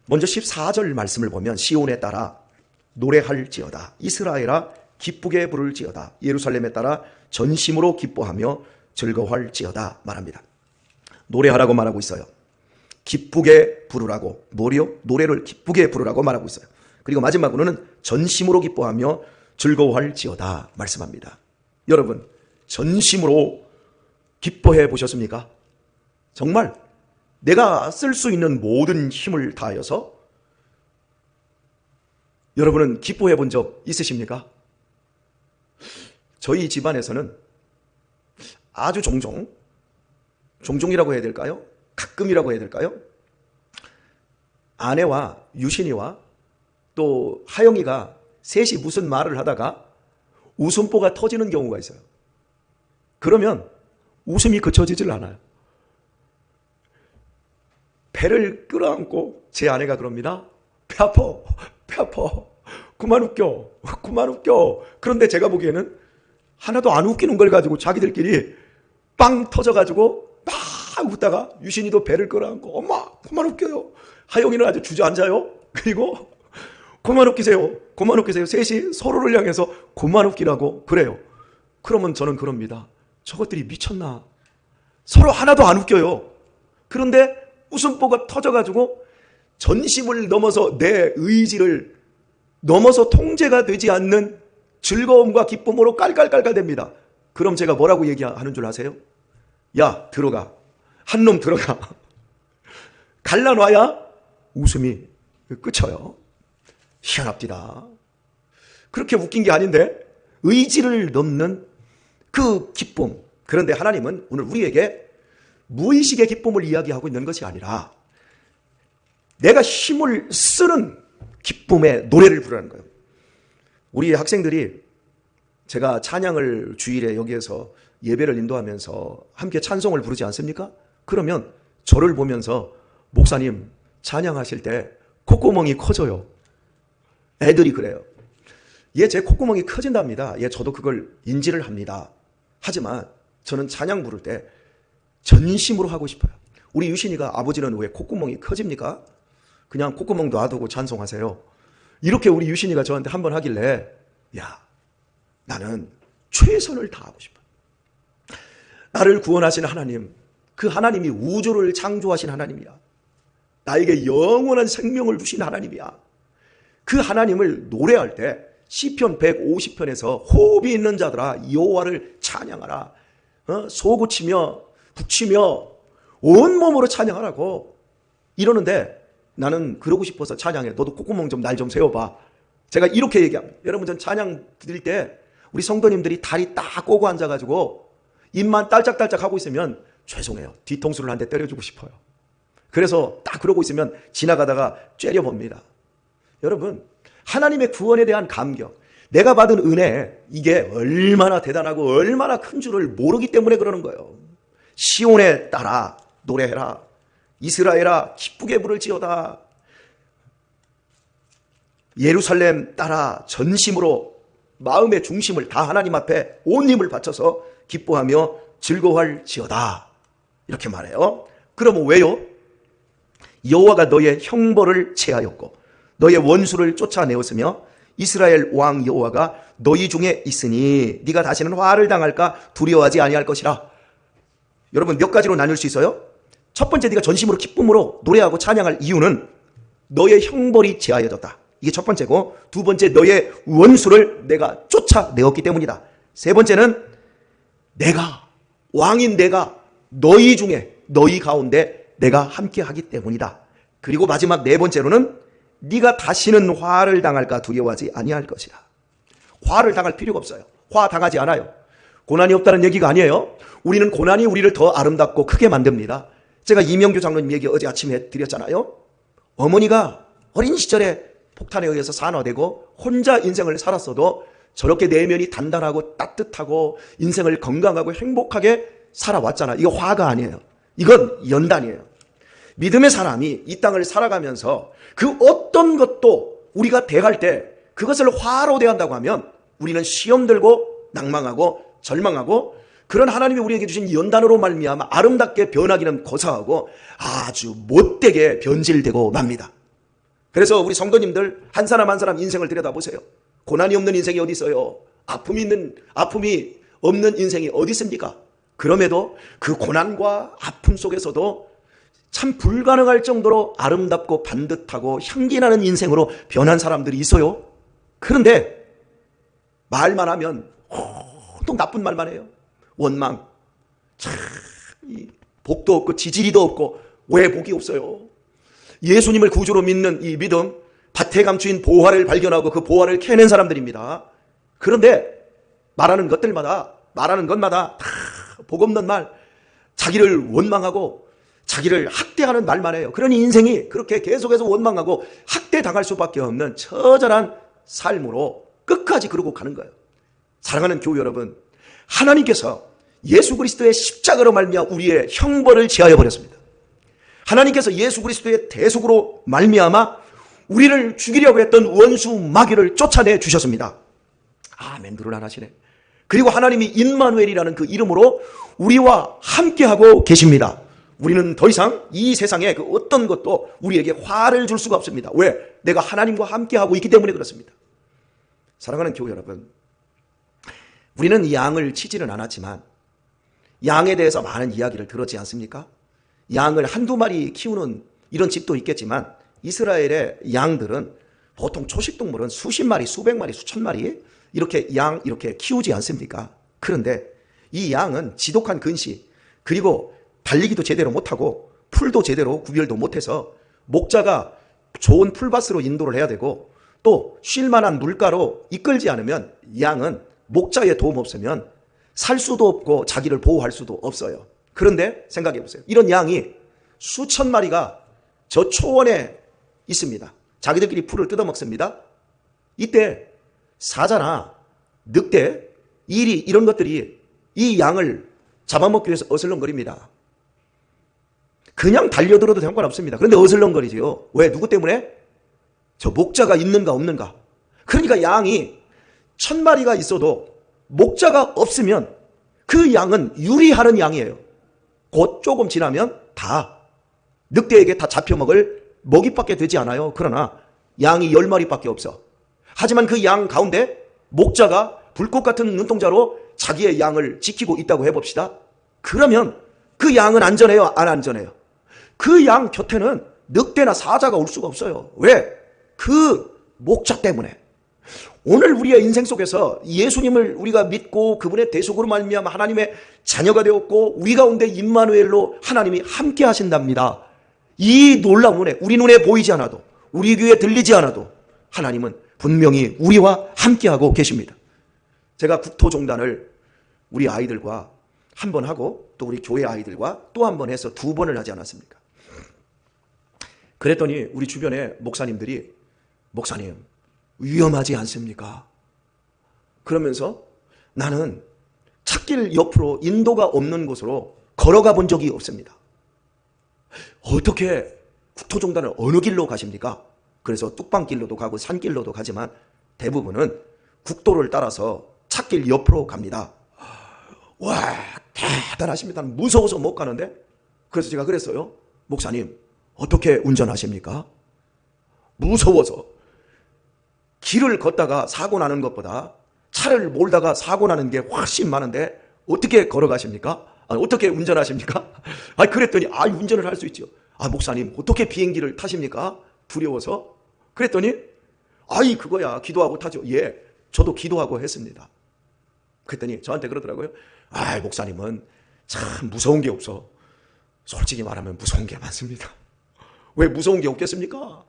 먼저 14절 말씀을 보면 시온에 따라 노래할지어다. 이스라엘아 기쁘게 부를지어다. 예루살렘에 따라 전심으로 기뻐하며 즐거워할지어다 말합니다. 노래하라고 말하고 있어요. 기쁘게 부르라고, 노래를 기쁘게 부르라고 말하고 있어요. 그리고 마지막으로는 전심으로 기뻐하며 즐거워할지어다 말씀합니다. 여러분, 전심으로 기뻐해 보셨습니까? 정말 내가 쓸 수 있는 모든 힘을 다하여서 여러분은 기뻐해 본 적 있으십니까? 저희 집안에서는 아주 종종이라고 해야 될까요? 가끔이라고 해야 될까요? 아내와 유신이와 또 하영이가 셋이 무슨 말을 하다가 웃음보가 터지는 경우가 있어요. 그러면 웃음이 그쳐지질 않아요. 배를 끌어안고 제 아내가 그럽니다. 배 아파. 그만 웃겨. 그런데 제가 보기에는 하나도 안 웃기는 걸 가지고 자기들끼리 빵 터져가지고 막 웃다가 유신이도 배를 끌어안고 엄마 그만 웃겨요. 하영이는 아주 주저앉아요. 그리고 그만 웃기세요. 셋이 서로를 향해서 그만 웃기라고 그래요. 그러면 저는 그럽니다. 저것들이 미쳤나? 서로 하나도 안 웃겨요. 그런데 웃음보가 터져가지고 전심을 넘어서 내 의지를 넘어서 통제가 되지 않는 즐거움과 기쁨으로 깔깔깔깔댑니다. 그럼 제가 뭐라고 얘기하는 줄 아세요? 야, 들어가. 한 놈 들어가. 갈라놔야 웃음이 그쳐요. 희한합디다. 그렇게 웃긴 게 아닌데 의지를 넘는 그 기쁨. 그런데 하나님은 오늘 우리에게 무의식의 기쁨을 이야기하고 있는 것이 아니라 내가 힘을 쓰는 기쁨의 노래를 부르는 거예요. 우리 학생들이 제가 찬양을 주일에 여기에서 예배를 인도하면서 함께 찬송을 부르지 않습니까? 그러면 저를 보면서 목사님 찬양하실 때 콧구멍이 커져요. 애들이 그래요. 제 콧구멍이 커진답니다. 저도 그걸 인지를 합니다. 하지만 저는 찬양 부를 때 전심으로 하고 싶어요. 우리 유신이가 아버지는 왜 콧구멍이 커집니까? 그냥 콧구멍 놔두고 찬송하세요. 이렇게 우리 유신이가 저한테 한번 하길래 나는 최선을 다하고 싶어요. 나를 구원하신 하나님, 그 하나님이 우주를 창조하신 하나님이야. 나에게 영원한 생명을 주신 하나님이야. 그 하나님을 노래할 때 시편 150편에서 호흡이 있는 자들아 여호와를 찬양하라. 솟구치며 붙이며 온몸으로 찬양하라고 이러는데 나는 그러고 싶어서 찬양해. 너도 콧구멍 좀 날 좀 세워봐. 제가 이렇게 얘기합니다. 여러분, 전 찬양 드릴 때 우리 성도님들이 다리 딱 꼬고 앉아가지고 입만 딸짝딸짝 하고 있으면 죄송해요. 뒤통수를 한 대 때려주고 싶어요. 그래서 딱 그러고 있으면 지나가다가 째려봅니다. 여러분, 하나님의 구원에 대한 감격, 내가 받은 은혜, 이게 얼마나 대단하고 얼마나 큰 줄을 모르기 때문에 그러는 거예요. 시온에 따라 노래해라. 이스라엘아 기쁘게 부를지어다. 예루살렘 따라 전심으로 마음의 중심을 다 하나님 앞에 온 힘을 바쳐서 기뻐하며 즐거워할지어다. 이렇게 말해요. 그러면 왜요? 여호와가 너의 형벌을 체하였고 너의 원수를 쫓아내었으며 이스라엘 왕 여호와가 너희 중에 있으니 네가 다시는 화를 당할까 두려워하지 아니할 것이라. 여러분, 몇 가지로 나눌 수 있어요? 첫 번째, 네가 전심으로 기쁨으로 노래하고 찬양할 이유는 너의 형벌이 제하여졌다. 이게 첫 번째고, 두 번째, 너의 원수를 내가 쫓아내었기 때문이다. 세 번째는 왕인 내가 너희 중에, 너희 가운데 내가 함께하기 때문이다. 그리고 마지막 네 번째로는 네가 다시는 화를 당할까 두려워하지 아니할 것이다. 화를 당할 필요가 없어요. 화 당하지 않아요. 고난이 없다는 얘기가 아니에요. 우리는 고난이 우리를 더 아름답고 크게 만듭니다. 제가 이명규 장로님 얘기 어제 아침에 드렸잖아요. 어머니가 어린 시절에 폭탄에 의해서 산화되고 혼자 인생을 살았어도 저렇게 내면이 단단하고 따뜻하고 인생을 건강하고 행복하게 살아왔잖아. 이거 화가 아니에요. 이건 연단이에요. 믿음의 사람이 이 땅을 살아가면서 그 어떤 것도 우리가 대할 때 그것을 화로 대한다고 하면 우리는 시험 들고 낭망하고 절망하고 그런 하나님이 우리에게 주신 연단으로 말미암아 아름답게 변하기는 고사하고 아주 못되게 변질되고 맙니다. 그래서 우리 성도님들 한 사람 한 사람 인생을 들여다보세요. 고난이 없는 인생이 어디 있어요? 아픔이 없는 인생이 어디 있습니까? 그럼에도 그 고난과 아픔 속에서도 참 불가능할 정도로 아름답고 반듯하고 향기나는 인생으로 변한 사람들이 있어요. 그런데 말만 하면 또 나쁜 말만 해요. 원망, 참 복도 없고 지지리도 없고 왜 복이 없어요? 예수님을 구주로 믿는 이 믿음, 밭에 감추인 보화를 발견하고 그 보화를 캐낸 사람들입니다. 그런데 말하는 것마다 다 복 없는 말, 자기를 원망하고 자기를 학대하는 말만 해요. 그러니 인생이 그렇게 계속해서 원망하고 학대당할 수밖에 없는 처절한 삶으로 끝까지 그러고 가는 거예요. 사랑하는 교회 여러분, 하나님께서 예수 그리스도의 십자가로 말미암아 우리의 형벌을 제하여 버렸습니다. 하나님께서 예수 그리스도의 대속으로 말미암아 우리를 죽이려고 했던 원수 마귀를 쫓아내 주셨습니다. 아멘. 누를 안 하시네. 그리고 하나님이 임마누엘이라는 그 이름으로 우리와 함께하고 계십니다. 우리는 더 이상 이 세상에 그 어떤 것도 우리에게 화를 줄 수가 없습니다. 왜? 내가 하나님과 함께하고 있기 때문에 그렇습니다. 사랑하는 교회 여러분, 우리는 양을 치지는 않았지만 양에 대해서 많은 이야기를 들었지 않습니까? 양을 한두 마리 키우는 이런 집도 있겠지만 이스라엘의 양들은 보통 초식동물은 수십 마리, 수백 마리, 수천 마리 이렇게 키우지 않습니까? 그런데 이 양은 지독한 근시, 그리고 달리기도 제대로 못하고 풀도 제대로 구별도 못해서 목자가 좋은 풀밭으로 인도를 해야 되고 또 쉴만한 물가로 이끌지 않으면 양은 목자의 도움 없으면 살 수도 없고 자기를 보호할 수도 없어요. 그런데 생각해 보세요. 이런 양이 수천 마리가 저 초원에 있습니다. 자기들끼리 풀을 뜯어먹습니다. 이때 사자나 늑대, 이리 이런 것들이 이 양을 잡아먹기 위해서 어슬렁거립니다. 그냥 달려들어도 상관없습니다. 그런데 어슬렁거리지요. 왜? 누구 때문에? 저 목자가 있는가 없는가. 그러니까 양이 1000마리가 있어도 목자가 없으면 그 양은 유리하는 양이에요. 곧 조금 지나면 다 늑대에게 다 잡혀먹을 먹이밖에 되지 않아요. 그러나 양이 10마리밖에 없어. 하지만 그 양 가운데 목자가 불꽃 같은 눈동자로 자기의 양을 지키고 있다고 해봅시다. 그러면 그 양은 안전해요? 안 안전해요? 그 양 곁에는 늑대나 사자가 올 수가 없어요. 왜? 그 목자 때문에. 오늘 우리의 인생 속에서 예수님을 우리가 믿고 그분의 대속으로 말미암아 하나님의 자녀가 되었고 우리 가운데 임마누엘로 하나님이 함께 하신답니다. 이 놀라운 은혜, 우리 눈에 보이지 않아도 우리 귀에 들리지 않아도 하나님은 분명히 우리와 함께하고 계십니다. 제가 국토종단을 우리 아이들과 한 번 하고 또 우리 교회 아이들과 또 한 번 해서 2번을 하지 않았습니까? 그랬더니 우리 주변에 목사님들이 목사님 위험하지 않습니까? 그러면서 나는 찻길 옆으로 인도가 없는 곳으로 걸어가 본 적이 없습니다. 어떻게 국토종단을 어느 길로 가십니까? 그래서 뚝방길로도 가고 산길로도 가지만 대부분은 국도를 따라서 찻길 옆으로 갑니다. 와, 대단하십니다. 무서워서 못 가는데. 그래서 제가 그랬어요. 목사님 어떻게 운전하십니까? 무서워서. 길을 걷다가 사고 나는 것보다 차를 몰다가 사고 나는 게 훨씬 많은데 어떻게 걸어가십니까? 어떻게 운전하십니까? 그랬더니 운전을 할 수 있죠. 목사님 어떻게 비행기를 타십니까? 두려워서. 그랬더니 그거야 기도하고 타죠. 예, 저도 기도하고 했습니다. 그랬더니 저한테 그러더라고요. 목사님은 참 무서운 게 없어. 솔직히 말하면 무서운 게 많습니다. 왜 무서운 게 없겠습니까?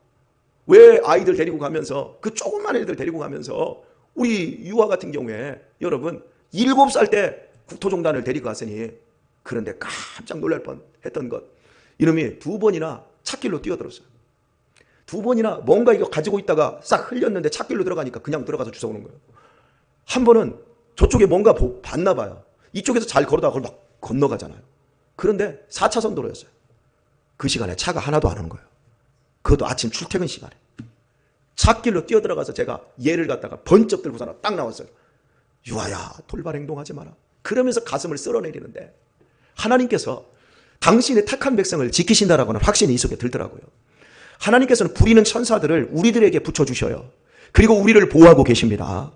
왜 아이들 데리고 가면서 그 조그만 애들 데리고 가면서 우리 유아 같은 경우에 여러분 7살 때 국토종단을 데리고 갔으니 그런데 깜짝 놀랄 뻔했던 것 이놈이 2번이나 찻길로 뛰어들었어요. 2번이나 뭔가 이거 가지고 있다가 싹 흘렸는데 찻길로 들어가니까 그냥 들어가서 주워오는 거예요. 한 번은 저쪽에 뭔가 봤나 봐요. 이쪽에서 잘 걸어다가 그걸 막 건너가잖아요. 그런데 4차선 도로였어요. 그 시간에 차가 하나도 안 오는 거예요. 그것도 아침 출퇴근 시간에. 찻길로 뛰어들어가서 제가 얘를 갖다가 번쩍 들고서 딱 나왔어요. 유아야, 돌발 행동하지 마라. 그러면서 가슴을 쓸어내리는데 하나님께서 당신의 택한 백성을 지키신다라고는 확신이 이 속에 들더라고요. 하나님께서는 부리는 천사들을 우리들에게 붙여주셔요. 그리고 우리를 보호하고 계십니다.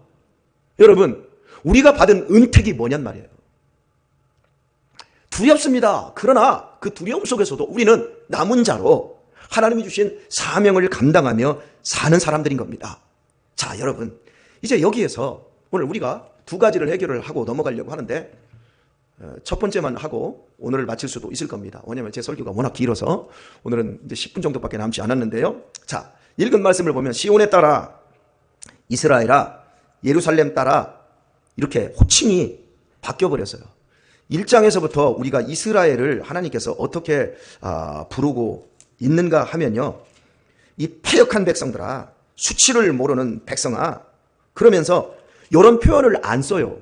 여러분, 우리가 받은 은택이 뭐냔 말이에요. 두렵습니다. 그러나 그 두려움 속에서도 우리는 남은 자로 하나님이 주신 사명을 감당하며 사는 사람들인 겁니다. 자, 여러분, 이제 여기에서 오늘 우리가 두 가지를 해결을 하고 넘어가려고 하는데, 첫 번째만 하고 오늘을 마칠 수도 있을 겁니다. 왜냐하면 제 설교가 워낙 길어서 오늘은 이제 10분 정도밖에 남지 않았는데요. 자, 읽은 말씀을 보면 시온에 따라, 이스라엘아, 예루살렘 따라 이렇게 호칭이 바뀌어버렸어요. 1장에서부터 우리가 이스라엘을 하나님께서 어떻게 부르고 있는가 하면요, 이 패역한 백성들아, 수치를 모르는 백성아, 그러면서 이런 표현을 안 써요.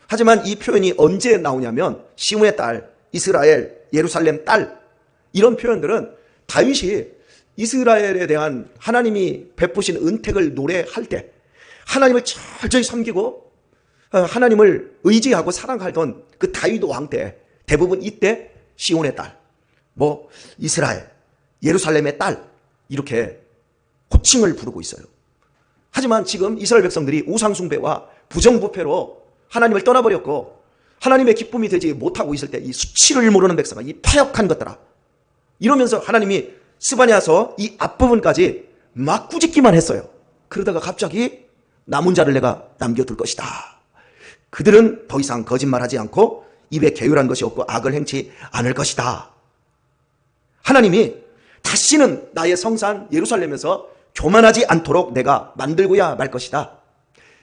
하지만 이 표현이 언제 나오냐면 시온의 딸, 이스라엘, 예루살렘 딸, 이런 표현들은 다윗이 이스라엘에 대한 하나님이 베푸신 은택을 노래할 때 하나님을 철저히 섬기고 하나님을 의지하고 사랑하던 그 다윗 왕 때 대부분 이때 시온의 딸, 뭐 이스라엘, 예루살렘의 딸, 이렇게 호칭을 부르고 있어요. 하지만 지금 이스라엘 백성들이 우상숭배와 부정부패로 하나님을 떠나버렸고 하나님의 기쁨이 되지 못하고 있을 때 이 수치를 모르는 백성아, 이 패역한 것들아, 이러면서 하나님이 스바냐서 이 앞부분까지 막 꾸짖기만 했어요. 그러다가 갑자기 남은 자를 내가 남겨둘 것이다. 그들은 더 이상 거짓말하지 않고 입에 게으른 것이 없고 악을 행치 않을 것이다. 하나님이 다시는 나의 성산 예루살렘에서 교만하지 않도록 내가 만들고야 말 것이다.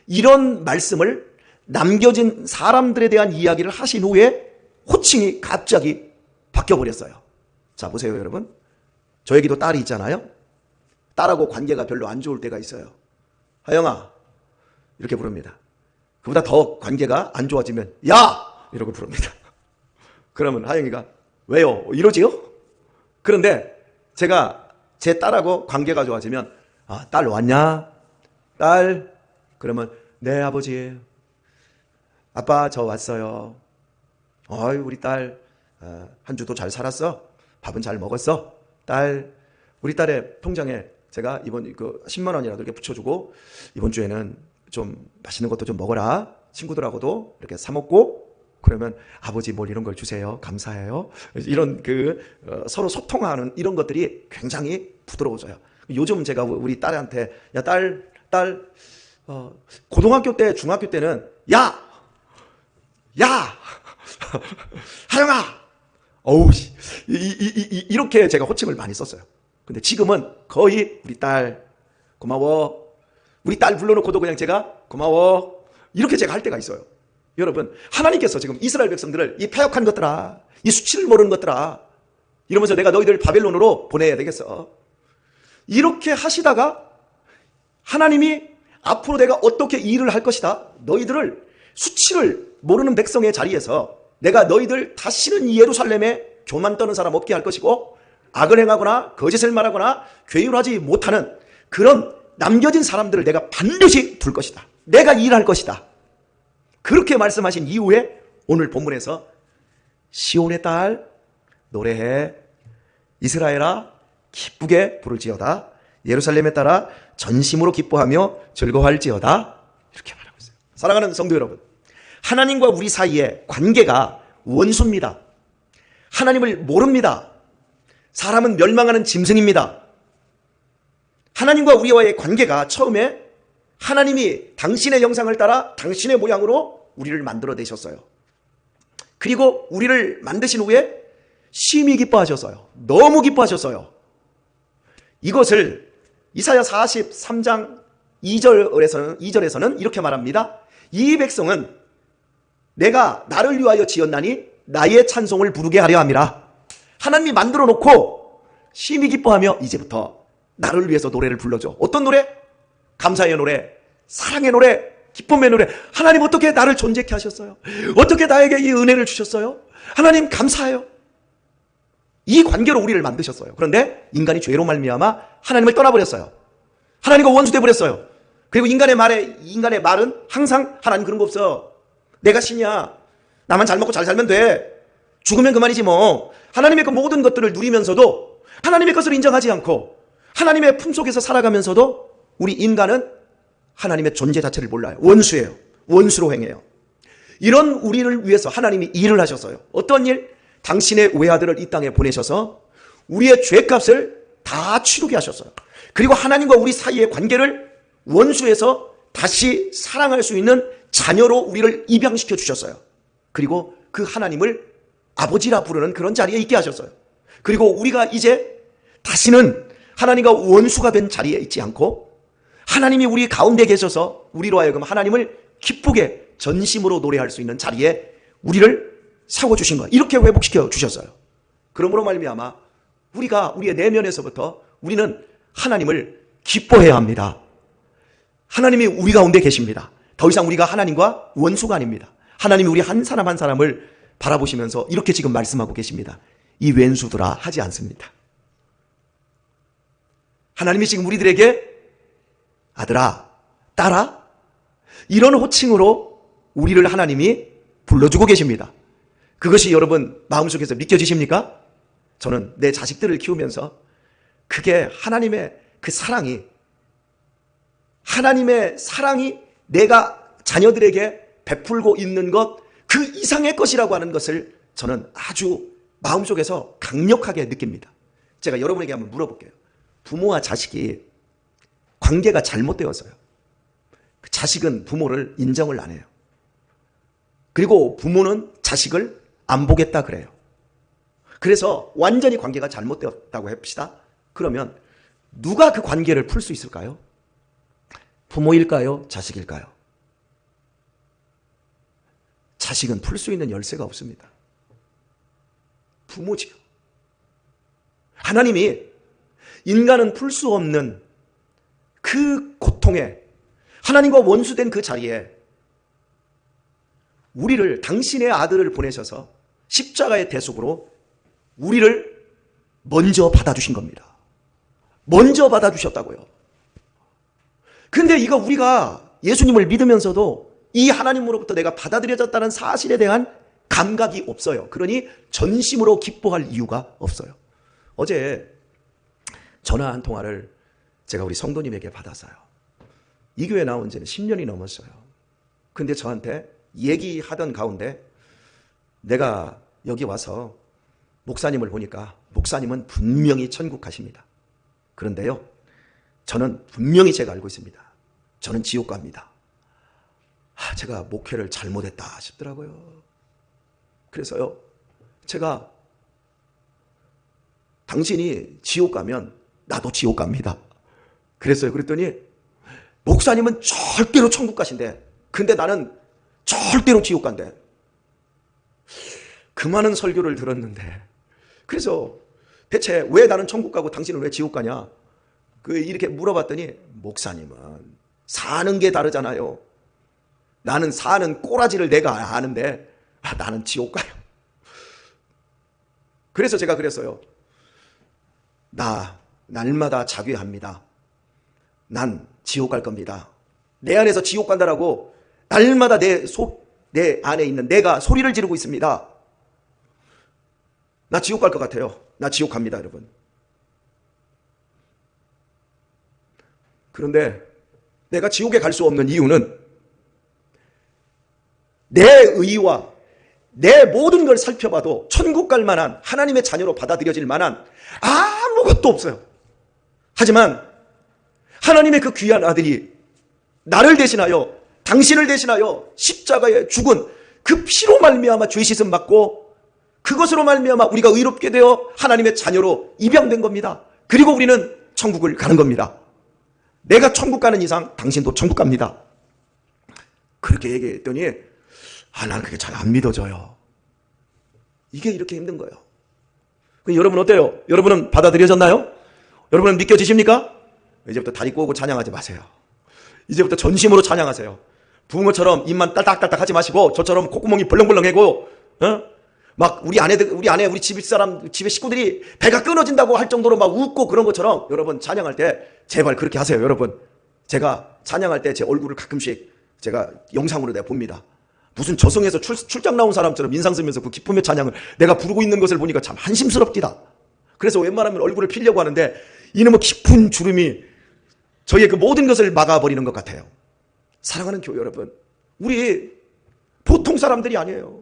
이런 말씀을 남겨진 사람들에 대한 이야기를 하신 후에 호칭이 갑자기 바뀌어버렸어요. 자, 보세요 여러분. 저에게도 딸이 있잖아요. 딸하고 관계가 별로 안 좋을 때가 있어요. 하영아, 이렇게 부릅니다. 그보다 더 관계가 안 좋아지면 야! 이러고 부릅니다. 그러면 하영이가 왜요? 이러지요? 그런데 제가 제 딸하고 관계가 좋아지면 딸 왔냐? 딸? 그러면 네 아버지, 아빠 저 왔어요. 어이 우리 딸 한 주도 잘 살았어? 밥은 잘 먹었어? 딸, 우리 딸의 통장에 제가 이번 10만 원이라도 이렇게 붙여주고 이번 주에는 좀 맛있는 것도 좀 먹어라. 친구들하고도 이렇게 사 먹고, 그러면 아버지 뭘 이런 걸 주세요. 감사해요. 이런 서로 소통하는 이런 것들이 굉장히 부드러워져요. 요즘 제가 우리 딸한테 야 딸 고등학교 때 중학교 때는 야 하영아 어우 이렇게 제가 호칭을 많이 썼어요. 근데 지금은 거의 우리 딸 고마워, 우리 딸 불러놓고도 그냥 제가 고마워, 이렇게 제가 할 때가 있어요. 여러분, 하나님께서 지금 이스라엘 백성들을 이 패역한 것들아, 이 수치를 모르는 것들아, 이러면서 내가 너희들 바벨론으로 보내야 되겠어, 이렇게 하시다가 하나님이 앞으로 내가 어떻게 일을 할 것이다, 너희들을 수치를 모르는 백성의 자리에서 내가 너희들 다시는 이 예루살렘에 교만 떠는 사람 없게 할 것이고, 악을 행하거나 거짓을 말하거나 괴율하지 못하는 그런 남겨진 사람들을 내가 반드시 둘 것이다. 내가 일할 것이다. 그렇게 말씀하신 이후에 오늘 본문에서 시온의 딸 노래해, 이스라엘아 기쁘게 부를지어다, 예루살렘에 따라 전심으로 기뻐하며 즐거워할지어다, 이렇게 말하고 있어요. 사랑하는 성도 여러분, 하나님과 우리 사이의 관계가 원수입니다. 하나님을 모릅니다. 사람은 멸망하는 짐승입니다. 하나님과 우리와의 관계가 처음에 하나님이 당신의 형상을 따라 당신의 모양으로 우리를 만들어내셨어요. 그리고 우리를 만드신 후에 심히 기뻐하셨어요. 너무 기뻐하셨어요. 이것을 이사야 43장 2절에서는 이렇게 말합니다. 이 백성은 내가 나를 위하여 지었나니 나의 찬송을 부르게 하려 함이라. 하나님이 만들어 놓고 심히 기뻐하며 이제부터 나를 위해서 노래를 불러줘. 어떤 노래? 감사의 노래, 사랑의 노래, 기쁨의 노래. 하나님 어떻게 나를 존재케 하셨어요? 어떻게 나에게 이 은혜를 주셨어요? 하나님 감사해요. 이 관계로 우리를 만드셨어요. 그런데 인간이 죄로 말미암아 하나님을 떠나버렸어요. 하나님과 원수돼 버렸어요. 그리고 인간의 말은 항상 하나님 그런 거 없어. 내가 신이야. 나만 잘 먹고 잘 살면 돼. 죽으면 그만이지 뭐. 하나님의 그 모든 것들을 누리면서도 하나님의 것을 인정하지 않고 하나님의 품속에서 살아가면서도 우리 인간은 하나님의 존재 자체를 몰라요. 원수예요. 원수로 행해요. 이런 우리를 위해서 하나님이 일을 하셨어요. 어떤 일? 당신의 외아들을 이 땅에 보내셔서 우리의 죄값을 다 치르게 하셨어요. 그리고 하나님과 우리 사이의 관계를 원수에서 다시 사랑할 수 있는 자녀로 우리를 입양시켜 주셨어요. 그리고 그 하나님을 아버지라 부르는 그런 자리에 있게 하셨어요. 그리고 우리가 이제 다시는 하나님과 원수가 된 자리에 있지 않고 하나님이 우리 가운데 계셔서 우리로 하여금 하나님을 기쁘게 전심으로 노래할 수 있는 자리에 우리를 세워주신 거예요. 이렇게 회복시켜 주셨어요. 그러므로 말미암아 우리가 우리의 내면에서부터 우리는 하나님을 기뻐해야 합니다. 하나님이 우리 가운데 계십니다. 더 이상 우리가 하나님과 원수가 아닙니다. 하나님이 우리 한 사람 한 사람을 바라보시면서 이렇게 지금 말씀하고 계십니다. 이 왼수들아 하지 않습니다. 하나님이 지금 우리들에게 아들아, 딸아 이런 호칭으로 우리를 하나님이 불러주고 계십니다. 그것이 여러분 마음속에서 믿겨지십니까? 저는 내 자식들을 키우면서 그게 하나님의 그 사랑이 내가 자녀들에게 베풀고 있는 것 그 이상의 것이라고 하는 것을 저는 아주 마음속에서 강력하게 느낍니다. 제가 여러분에게 한번 물어볼게요. 부모와 자식이 관계가 잘못되어서요. 그 자식은 부모를 인정을 안 해요. 그리고 부모는 자식을 안 보겠다 그래요. 그래서 완전히 관계가 잘못되었다고 합시다. 그러면 누가 그 관계를 풀 수 있을까요? 부모일까요? 자식일까요? 자식은 풀 수 있는 열쇠가 없습니다. 부모지요. 하나님이 인간은 풀 수 없는 그 고통에 하나님과 원수된 그 자리에 우리를 당신의 아들을 보내셔서 십자가의 대속으로 우리를 먼저 받아주신 겁니다. 먼저 받아주셨다고요. 근데 이거 우리가 예수님을 믿으면서도 이 하나님으로부터 내가 받아들여졌다는 사실에 대한 감각이 없어요. 그러니 전심으로 기뻐할 이유가 없어요. 어제 전화 한 통화를 제가 우리 성도님에게 받았어요. 이 교회 나온 지는 10년이 넘었어요. 근데 저한테 얘기하던 가운데 내가 여기 와서 목사님을 보니까 목사님은 분명히 천국 가십니다. 그런데요, 저는 분명히 제가 알고 있습니다. 저는 지옥 갑니다. 제가 목회를 잘못했다 싶더라고요. 그래서요, 제가 당신이 지옥 가면 나도 지옥 갑니다. 그랬어요. 그랬더니 목사님은 절대로 천국 가신대. 근데 나는 절대로 지옥 간대. 그 많은 설교를 들었는데 그래서 대체 왜 나는 천국 가고 당신은 왜 지옥 가냐? 이렇게 물어봤더니 목사님은 사는 게 다르잖아요. 나는 사는 꼬라지를 내가 아는데 나는 지옥 가요. 그래서 제가 그랬어요. 날마다 자괴합니다. 난 지옥 갈 겁니다. 내 안에서 지옥 간다라고 날마다 내 안에 있는 내가 소리를 지르고 있습니다. 나 지옥 갈 것 같아요. 나 지옥 갑니다, 여러분. 그런데 내가 지옥에 갈 수 없는 이유는 내 의와 내 모든 걸 살펴봐도 천국 갈 만한 하나님의 자녀로 받아들여질 만한 아무것도 없어요. 하지만 하나님의 그 귀한 아들이 나를 대신하여 당신을 대신하여 십자가에 죽은 그 피로 말미암아 죄 씻음 받고 그것으로 말미암아 우리가 의롭게 되어 하나님의 자녀로 입양된 겁니다. 그리고 우리는 천국을 가는 겁니다. 내가 천국 가는 이상 당신도 천국 갑니다. 그렇게 얘기했더니 난 그게 잘 안 믿어져요. 이게 이렇게 힘든 거예요. 여러분 어때요? 여러분은 받아들여졌나요? 여러분은 믿겨지십니까? 이제부터 다리 꼬고 찬양하지 마세요. 이제부터 전심으로 찬양하세요. 붕어처럼 입만 딸딱딸딱 하지 마시고 저처럼 콧구멍이 벌렁벌렁하고 막 우리 아내, 우리 집의 식구들이 배가 끊어진다고 할 정도로 막 웃고 그런 것처럼 여러분 찬양할 때 제발 그렇게 하세요. 여러분, 제가 찬양할 때 제 얼굴을 가끔씩 제가 영상으로 내가 봅니다. 무슨 저승에서 출장 나온 사람처럼 인상 쓰면서 그 기쁨의 찬양을 내가 부르고 있는 것을 보니까 참 한심스럽디다. 그래서 웬만하면 얼굴을 피려고 하는데 이놈의 깊은 주름이 저희의 그 모든 것을 막아버리는 것 같아요. 사랑하는 교회 여러분, 우리 보통 사람들이 아니에요.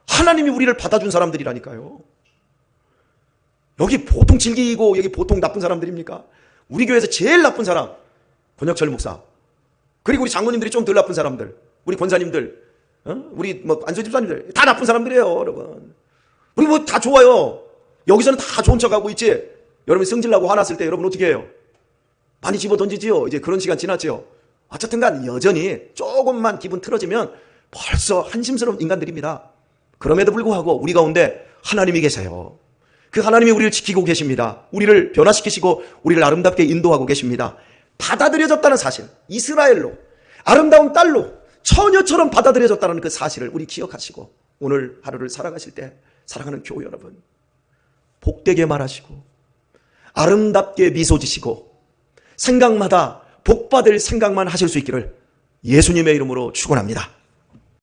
하나님이 우리를 받아준 사람들이라니까요. 여기 보통 즐기고 여기 보통 나쁜 사람들입니까? 우리 교회에서 제일 나쁜 사람 권혁철 목사, 그리고 우리 장로님들이 좀 덜 나쁜 사람들, 우리 권사님들, 우리 뭐 안수 집사님들 다 나쁜 사람들이에요. 여러분, 우리 뭐 다 좋아요. 여기서는 다 좋은 척하고 있지. 여러분 성질나고 화났을 때 여러분 어떻게 해요? 많이 집어 던지지요. 이제 그런 시간 지났지요. 어쨌든 간 여전히 조금만 기분 틀어지면 벌써 한심스러운 인간들입니다. 그럼에도 불구하고 우리 가운데 하나님이 계세요. 그 하나님이 우리를 지키고 계십니다. 우리를 변화시키시고 우리를 아름답게 인도하고 계십니다. 받아들여졌다는 사실, 이스라엘로, 아름다운 딸로 처녀처럼 받아들여졌다는 그 사실을 우리 기억하시고 오늘 하루를 살아가실 때 사랑하는 교회 여러분, 복되게 말하시고 아름답게 미소 지시고 생각마다 복받을 생각만 하실 수 있기를 예수님의 이름으로 축원합니다.